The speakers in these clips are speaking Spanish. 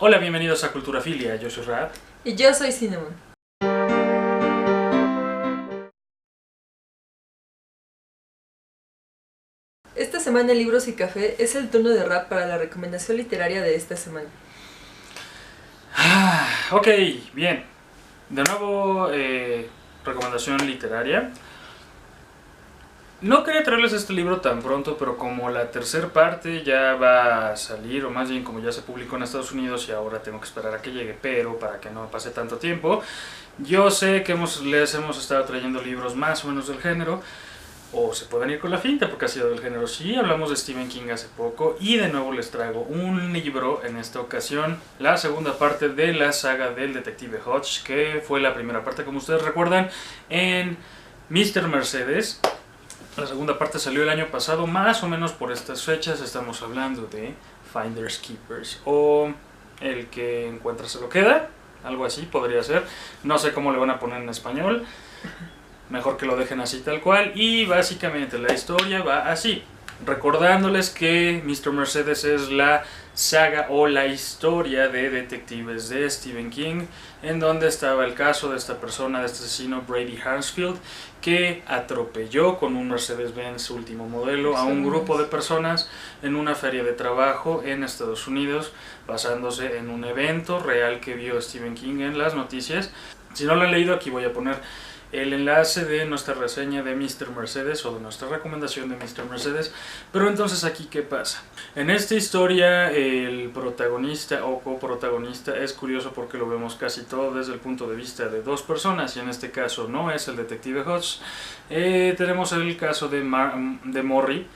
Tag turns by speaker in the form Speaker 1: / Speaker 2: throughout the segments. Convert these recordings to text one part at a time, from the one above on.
Speaker 1: Hola, bienvenidos a Culturafilia, yo soy Rap.
Speaker 2: Y yo soy Cinnamon. Esta semana en Libros y Café es el turno de Rap para la recomendación literaria de esta semana.
Speaker 1: Ok, bien. De nuevo, recomendación literaria. No quería traerles este libro tan pronto, pero como la tercera parte ya va a salir, o más bien como ya se publicó en Estados Unidos y ahora tengo que esperar a que llegue, pero para que no pase tanto tiempo, yo sé que les hemos estado trayendo libros más o menos del género, o se pueden ir con la finta porque ha sido del género. Sí, hablamos de Stephen King hace poco y de nuevo les traigo un libro, en esta ocasión la segunda parte de la saga del detective Hodge, que fue la primera parte, como ustedes recuerdan, en Mr. Mercedes. La segunda parte salió el año pasado, más o menos por estas fechas. Estamos hablando de Finders Keepers, o El que encuentra se lo queda, algo así podría ser. No sé cómo le van a poner en español, mejor que lo dejen así tal cual. Y básicamente la historia va así, recordándoles que Mr. Mercedes es la saga o la historia de detectives de Stephen King, en donde estaba el caso de esta persona, de este asesino Brady Hansfield, que atropelló con un Mercedes-Benz último modelo a un grupo de personas en una feria de trabajo en Estados Unidos, basándose en un evento real que vio Stephen King en las noticias. Si no lo han leído, aquí voy a poner el enlace de nuestra reseña de Mr. Mercedes, o de nuestra recomendación de Mr. Mercedes. Pero entonces aquí, ¿qué pasa? En esta historia el protagonista o coprotagonista es curioso porque lo vemos casi todo desde el punto de vista de dos personas, y en este caso no es el detective Hodge. Tenemos el caso de Morrie,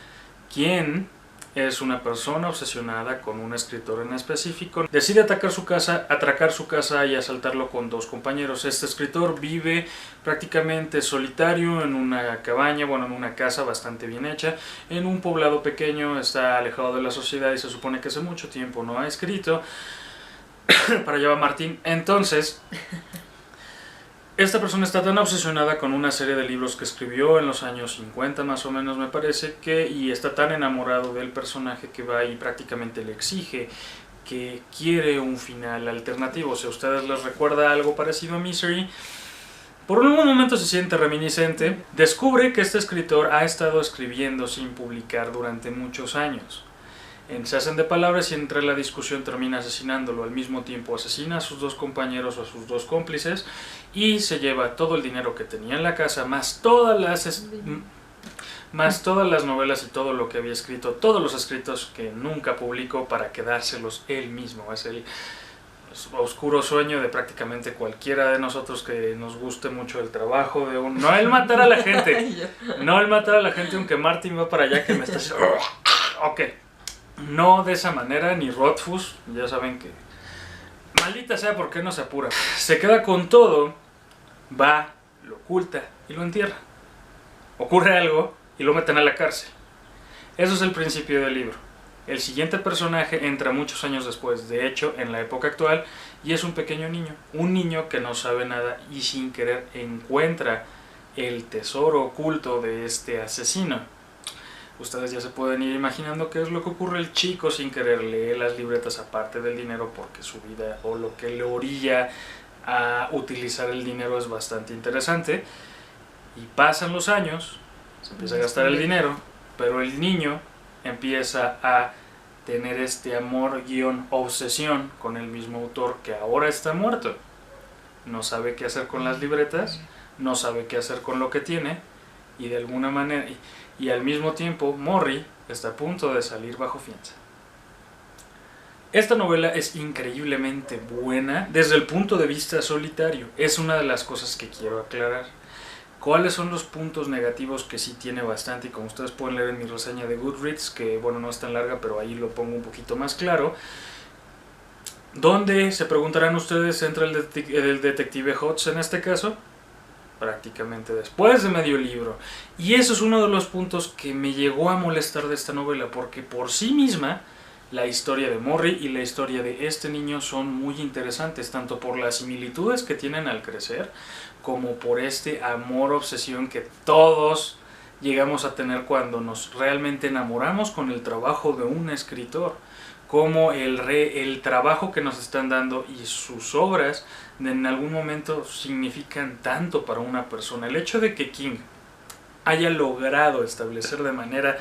Speaker 1: quien es una persona obsesionada con un escritor en específico. Decide atracar su casa y asaltarlo con dos compañeros. Este escritor vive prácticamente solitario en una cabaña, bueno, en una casa bastante bien hecha, en un poblado pequeño. Está alejado de la sociedad y se supone que hace mucho tiempo no ha escrito. Para allá va Martín. Entonces, esta persona está tan obsesionada con una serie de libros que escribió en los años 50 más o menos, me parece, y está tan enamorado del personaje que va y prácticamente le exige que quiere un final alternativo. Si a ustedes les recuerda algo parecido a Misery, por un momento se siente reminiscente. Descubre que este escritor ha estado escribiendo sin publicar durante muchos años. Se hacen de palabras y entre la discusión termina asesinándolo. Al mismo tiempo asesina a sus dos compañeros o a sus dos cómplices y se lleva todo el dinero que tenía en la casa, más todas las novelas y todo lo que había escrito, todos los escritos que nunca publicó, para quedárselos él mismo. Es el oscuro sueño de prácticamente cualquiera de nosotros que nos guste mucho el trabajo de un... No el matar a la gente, no el matar a la gente, aunque Martin va para allá que me está... Ok, no de esa manera, ni Rothfuss, ya saben que... Maldita sea, ¿por qué no se apura? Se queda con todo, va, lo oculta y lo entierra. Ocurre algo y lo meten a la cárcel. Eso es el principio del libro. El siguiente personaje entra muchos años después, de hecho en la época actual, y es un pequeño niño. Un niño que no sabe nada y sin querer encuentra el tesoro oculto de este asesino. Ustedes ya se pueden ir imaginando qué es lo que ocurre. El chico sin querer lee las libretas aparte del dinero, porque su vida o lo que le orilla a utilizar el dinero es bastante interesante. Y pasan los años, se empieza a gastar el dinero, pero el niño empieza a tener este amor / obsesión con el mismo autor, que ahora está muerto. No sabe qué hacer con las libretas, no sabe qué hacer con lo que tiene, y de alguna manera... Y al mismo tiempo Morrie está a punto de salir bajo fianza. Esta novela es increíblemente buena desde el punto de vista solitario. Es una de las cosas que quiero aclarar. ¿Cuáles son los puntos negativos que sí tiene bastante? Y como ustedes pueden leer en mi reseña de Goodreads, que bueno, no es tan larga, pero ahí lo pongo un poquito más claro. ¿Dónde, se preguntarán ustedes, entra el detective Hodge en este caso? Prácticamente después de medio libro. Y eso es uno de los puntos que me llegó a molestar de esta novela, porque por sí misma la historia de Morrie y la historia de este niño son muy interesantes, tanto por las similitudes que tienen al crecer, como por este amor-obsesión que todos llegamos a tener cuando nos realmente enamoramos con el trabajo de un escritor, cómo el trabajo que nos están dando y sus obras en algún momento significan tanto para una persona. El hecho de que King haya logrado establecer de manera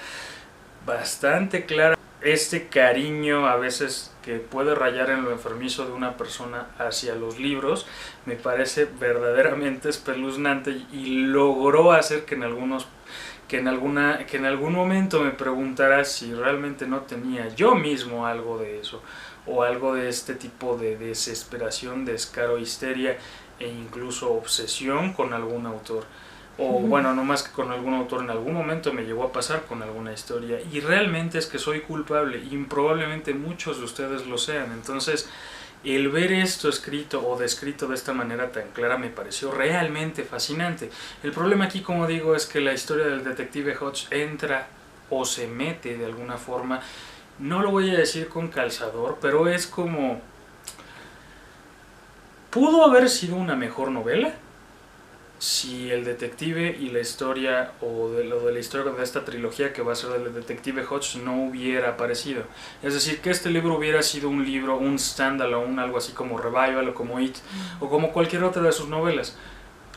Speaker 1: bastante clara este cariño a veces que puede rayar en lo enfermizo de una persona hacia los libros, me parece verdaderamente espeluznante, y logró hacer que en algún momento me preguntara si realmente no tenía yo mismo algo de eso, o algo de este tipo de desesperación, descaro, histeria e incluso obsesión con algún autor. O bueno, no más que con algún autor, en algún momento me llegó a pasar con alguna historia, y realmente es que soy culpable, y probablemente muchos de ustedes lo sean. Entonces, el ver esto escrito o descrito de esta manera tan clara me pareció realmente fascinante. El problema aquí, como digo, es que la historia del detective Hodge entra o se mete de alguna forma, no lo voy a decir con calzador, pero es como... ¿Pudo haber sido una mejor novela si el detective y la historia, o de la historia de esta trilogía que va a ser del detective Hodge, no hubiera aparecido? Es decir, que este libro hubiera sido un libro, un standalone, algo así como Revival o como It, o como cualquier otra de sus novelas.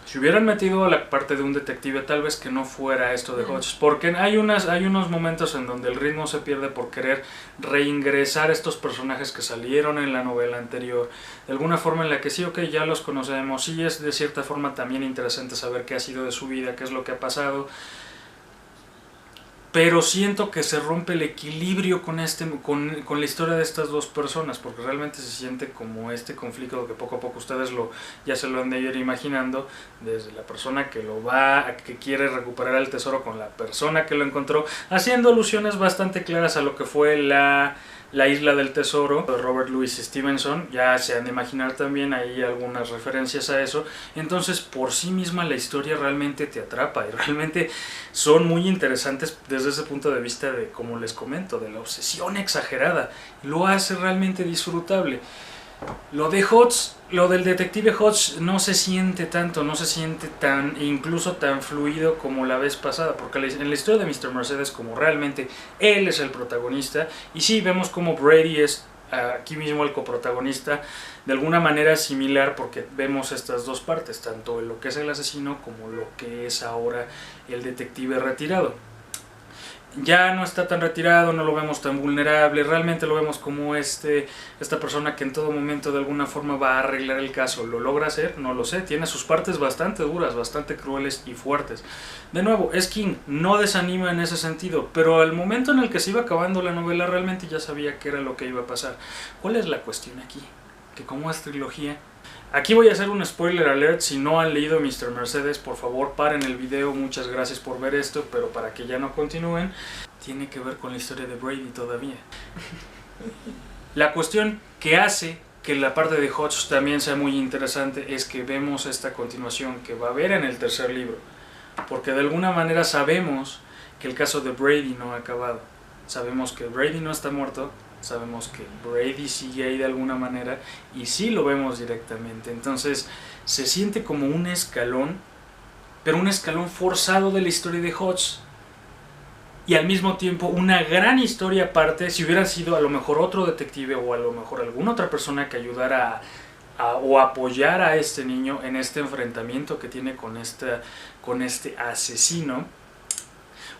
Speaker 1: Si hubieran metido la parte de un detective, tal vez que no fuera esto de Hodge, porque hay unos momentos en donde el ritmo se pierde por querer reingresar estos personajes que salieron en la novela anterior, de alguna forma en la que sí, ok, ya los conocemos, sí es de cierta forma también interesante saber qué ha sido de su vida, qué es lo que ha pasado, pero siento que se rompe el equilibrio con la historia de estas dos personas, porque realmente se siente como este conflicto que poco a poco ustedes ya se lo han de ir imaginando, desde la persona que quiere recuperar el tesoro con la persona que lo encontró, haciendo alusiones bastante claras a lo que fue la Isla del Tesoro de Robert Louis Stevenson. Ya se han de imaginar también ahí algunas referencias a eso. Entonces, por sí misma la historia realmente te atrapa, y realmente son muy interesantes desde ese punto de vista de, como les comento, de la obsesión exagerada. Lo hace realmente disfrutable. Lo del detective Hodge no se siente tanto, no se siente incluso tan fluido como la vez pasada, porque en la historia de Mr. Mercedes, como realmente él es el protagonista, y sí vemos como Brady es aquí mismo el coprotagonista, de alguna manera similar, porque vemos estas dos partes, tanto lo que es el asesino como lo que es ahora el detective retirado. Ya no está tan retirado, no lo vemos tan vulnerable, realmente lo vemos como esta persona que en todo momento de alguna forma va a arreglar el caso. ¿Lo logra hacer? No lo sé, tiene sus partes bastante duras, bastante crueles y fuertes. De nuevo, es King, no desanima en ese sentido, pero al momento en el que se iba acabando la novela realmente ya sabía qué era lo que iba a pasar. ¿Cuál es la cuestión aquí? Que como es trilogía... Aquí voy a hacer un spoiler alert. Si no han leído Mr. Mercedes, por favor paren el video, muchas gracias por ver esto, pero para que ya no continúen, tiene que ver con la historia de Brady todavía. La cuestión que hace que la parte de Hodge también sea muy interesante es que vemos esta continuación que va a haber en el tercer libro, porque de alguna manera sabemos que el caso de Brady no ha acabado, sabemos que Brady no está muerto, sabemos que Brady sigue ahí de alguna manera, y sí lo vemos directamente. Entonces se siente como un escalón, pero un escalón forzado de la historia de Hodge, y al mismo tiempo una gran historia aparte. Si hubiera sido a lo mejor otro detective, o a lo mejor alguna otra persona que ayudara o apoyara a este niño en este enfrentamiento que tiene con este asesino,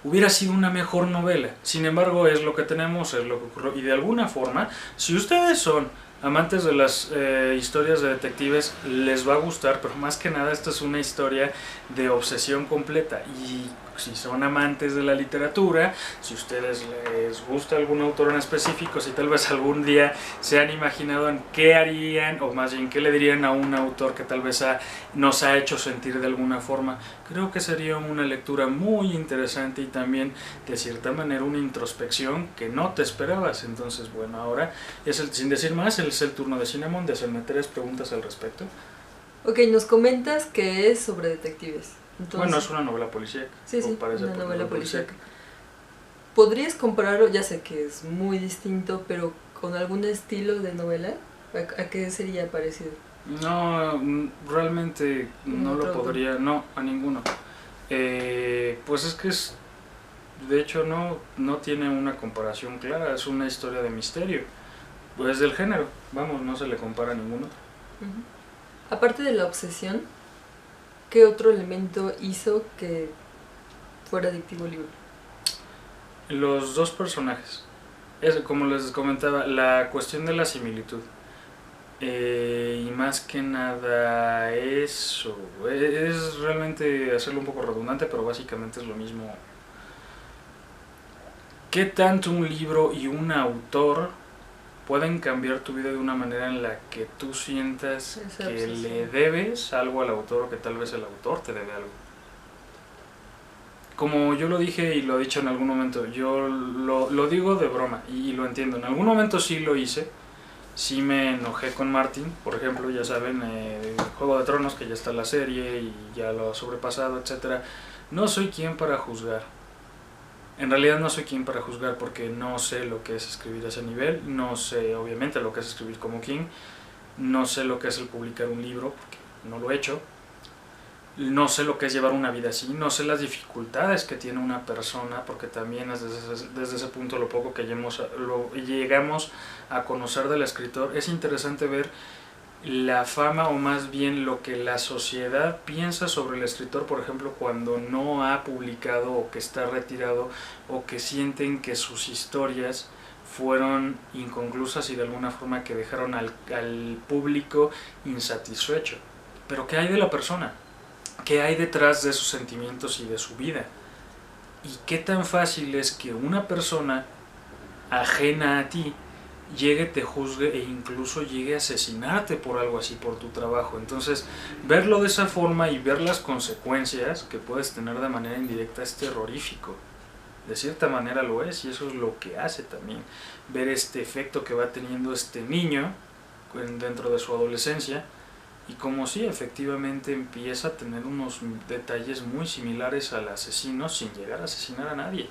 Speaker 1: hubiera sido una mejor novela. Sin embargo, es lo que tenemos, es lo que ocurrió, y de alguna forma, si ustedes son amantes de las historias de detectives, les va a gustar, pero más que nada esta es una historia de obsesión completa. Y si son amantes de la literatura, si a ustedes les gusta algún autor en específico, si tal vez algún día se han imaginado en qué harían, o más bien qué le dirían a un autor que tal vez nos ha hecho sentir de alguna forma, creo que sería una lectura muy interesante, y también de cierta manera una introspección que no te esperabas. Entonces, bueno, ahora sin decir más, es el turno de Cinnamon de hacerme 3 preguntas al respecto.
Speaker 2: Ok, nos comentas que es sobre detectives. Entonces,
Speaker 1: bueno, es una novela policíaca.
Speaker 2: Sí, una novela policíaca. ¿Podrías compararlo? Ya sé que es muy distinto, pero ¿con algún estilo de novela? ¿A qué sería parecido?
Speaker 1: No, realmente no lo podría, no, a ninguno. Pues es que de hecho no tiene una comparación clara, es una historia de misterio. pues del género, vamos, no se le compara a ningún otro.
Speaker 2: Aparte de la obsesión, ¿qué otro elemento hizo que fuera adictivo el libro?
Speaker 1: Los dos personajes. Es, como les comentaba, la cuestión de la similitud. Y más que nada eso. Es realmente hacerlo un poco redundante, pero básicamente es lo mismo. ¿Qué tanto un libro y un autor pueden cambiar tu vida de una manera en la que tú sientas que le debes algo al autor o que tal vez el autor te debe algo? Como yo lo dije y lo he dicho en algún momento, yo lo digo de broma y lo entiendo. En algún momento sí lo hice, sí me enojé con Martin, por ejemplo, ya saben, Juego de Tronos, que ya está la serie y ya lo ha sobrepasado, etcétera. No soy quien para juzgar. En realidad no soy quien para juzgar porque no sé lo que es escribir a ese nivel, no sé obviamente lo que es escribir como King, no sé lo que es el publicar un libro porque no lo he hecho. No sé lo que es llevar una vida así, no sé las dificultades que tiene una persona, porque también es desde ese punto lo poco que llegamos a conocer del escritor. Es interesante ver la fama, o más bien lo que la sociedad piensa sobre el escritor, por ejemplo, cuando no ha publicado o que está retirado o que sienten que sus historias fueron inconclusas y de alguna forma que dejaron al público insatisfecho. Pero ¿qué hay de la persona? ¿Qué hay detrás de esos sentimientos y de su vida? ¿Y qué tan fácil es que una persona ajena a ti llegue, te juzgue e incluso llegue a asesinarte por algo así, por tu trabajo? Entonces, verlo de esa forma y ver las consecuencias que puedes tener de manera indirecta es terrorífico. De cierta manera lo es, y eso es lo que hace también ver este efecto que va teniendo este niño dentro de su adolescencia. Y como sí, efectivamente empieza a tener unos detalles muy similares al asesino sin llegar a asesinar a nadie.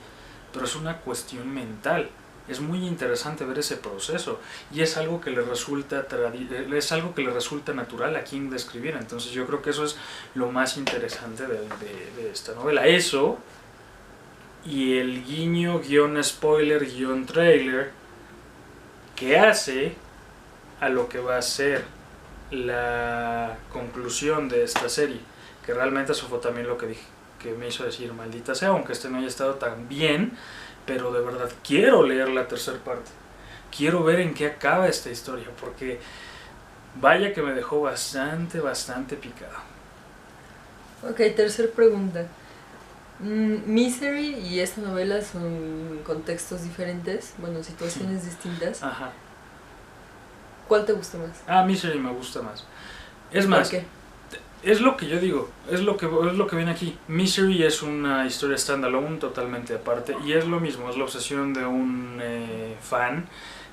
Speaker 1: Pero es una cuestión mental. Es muy interesante ver ese proceso y es algo que le resulta natural a King de escribir. Entonces yo creo que eso es lo más interesante de esta novela. Eso y el guiño, guión spoiler, guión trailer que hace a lo que va a ser la conclusión de esta serie, que realmente eso fue también lo que dije, que me hizo decir maldita sea, aunque este no haya estado tan bien, pero de verdad quiero leer la tercera parte, quiero ver en qué acaba esta historia, porque vaya que me dejó bastante picado.
Speaker 2: Ok, tercera pregunta. Misery y esta novela son contextos diferentes, bueno, situaciones distintas.
Speaker 1: Ajá.
Speaker 2: ¿Cuál te gusta más?
Speaker 1: Misery me gusta más. Es más,
Speaker 2: ¿por qué?
Speaker 1: Es lo que yo digo, es lo que viene aquí. Misery es una historia standalone totalmente aparte y es lo mismo, es la obsesión de un fan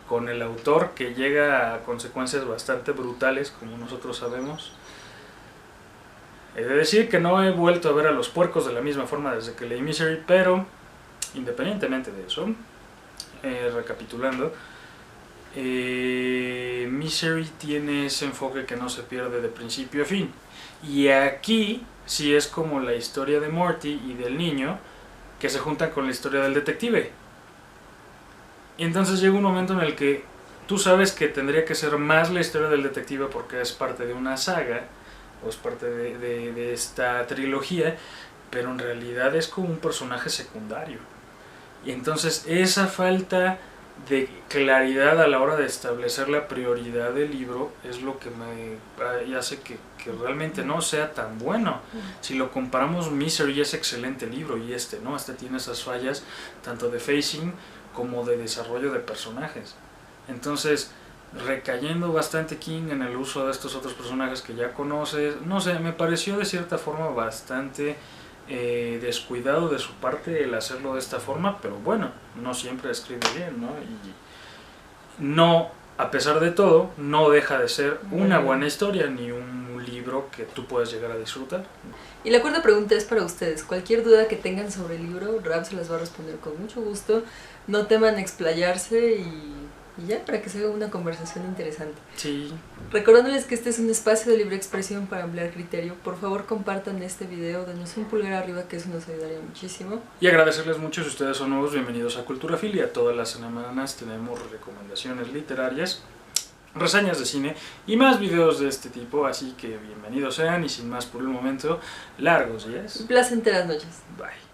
Speaker 1: con el autor que llega a consecuencias bastante brutales, como nosotros sabemos. He de decir que no he vuelto a ver a los puercos de la misma forma desde que leí Misery, pero independientemente de eso, recapitulando, Misery tiene ese enfoque que no se pierde de principio a fin. Y aquí sí es como la historia de Morty y del niño que se juntan con la historia del detective. Y entonces llega un momento en el que tú sabes que tendría que ser más la historia del detective porque es parte de una saga o es parte de esta trilogía, pero en realidad es como un personaje secundario. Y entonces esa falta de claridad a la hora de establecer la prioridad del libro es lo que me hace que realmente no sea tan bueno. Si lo comparamos, Misery es excelente libro y este tiene esas fallas tanto de facing como de desarrollo de personajes. Entonces, recayendo bastante King en el uso de estos otros personajes que ya conoces, no sé, me pareció de cierta forma bastante descuidado de su parte el hacerlo de esta forma, pero bueno, no siempre escribe bien, ¿no? Y no, a pesar de todo, no deja de ser una buena historia ni un libro que tú puedes llegar a disfrutar.
Speaker 2: Y la cuarta pregunta es para ustedes. Cualquier duda que tengan sobre el libro, Rab se las va a responder con mucho gusto. No teman explayarse y Y ya, para que se haga una conversación interesante.
Speaker 1: Sí.
Speaker 2: Recordándoles que este es un espacio de libre expresión para ampliar criterio, por favor compartan este video, denos un pulgar arriba, que eso nos ayudaría muchísimo.
Speaker 1: Y agradecerles mucho si ustedes son nuevos, bienvenidos a Cultura Filia. Todas las semanas tenemos recomendaciones literarias, reseñas de cine y más videos de este tipo, así que bienvenidos sean y sin más por el momento, largos días.
Speaker 2: Placenteras noches.
Speaker 1: Bye.